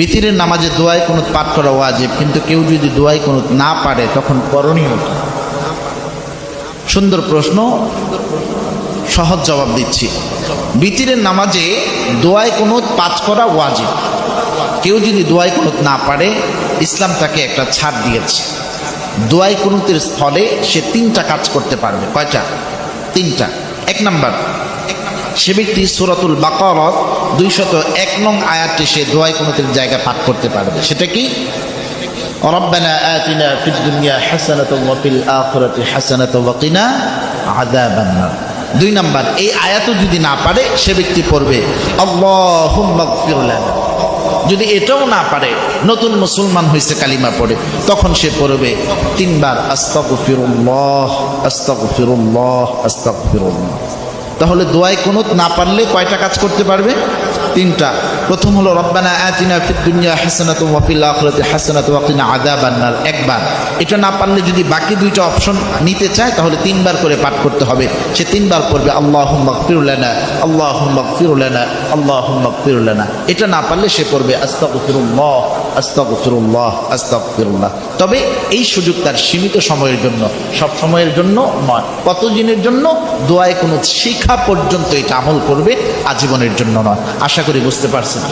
বিতিরের নামাজে দোয়ায় কুনুত পাঠ করা ওয়াজিব, কিন্তু কেউ যদি দোয়ায় কুনুত না পারে তখন করণীয় কি? সুন্দর প্রশ্ন, সহজ জবাব দিচ্ছি। বিতিরের নামাজে দোয়ায় কুনুত পাঠ করা ওয়াজিব। কেউ যদি দোয়ায় কুনুত না পারে, ইসলাম তাকে একটা ছাড় দিয়েছে। দোয়ায় কুনুতের স্থলে সে 3টা কাজ করতে পারবে। কয়টা? 3টা। 1 নাম্বার, সে ব্যক্তি সূরাতুল বাকারা 201 নং আয়াতটি সে দোয়ায় কুনুতের জায়গা পাঠ করতে পারবে। সেটা কি? রব্বানা আতিনা ফিদ দুনিয়া হাসানাতাও ওয়া ফিল আখিরাতি হাসানাতাও ওয়া কিনা আযাবান নার। 2 নাম্বার, এই আয়াতও যদি না পারে সে ব্যক্তি পড়বে আল্লাহুম্মা গফির লানা। যদি এটাও না পারে, নতুন মুসলমান হয়েছে, কালিমা পড়ে, তখন সে পড়বে 3 বার আস্তাগফিরুল্লাহ আস্তাগফিরুল্লাহ আস্তাগফিরুল্লাহ। তাহলে দোয়ায় কুনুত না পারলে কয়টা কাজ করতে পারবে? 3টা। প্রথম হলো রব্বানা আতিনা ফিদ দুনিয়া হাসানাতাও ওয়া ফিল আখিরাতি হাসানাতাও ওয়া কিনা আযাবান নার, 1 বার। এটা না পারলে যদি বাকি 2টা অপশন নিতে চায় তাহলে 3 বার করে পাঠ করতে হবে। সে 3 বার পড়বে আল্লাহুম্মা গফির লানা আল্লাহুম্মা গফির লানা আল্লাহুম্মা গফির লানা। এটা না পারলে সে পড়বে আস্তাগফিরুল্লাহ আস্তাগফিরুল্লাহ আস্তাগফিরুল্লাহ। তবে এই সুযোগ তার সীমিত সময়ের জন্য, সব সময়ের জন্য নয়। কতদিনের জন্য? দোয়ায় কুনুত শিখা পর্যন্ত এটা আমল করবে, আজীবনের জন্য নয়। আশা করি বুঝতে পারছেন।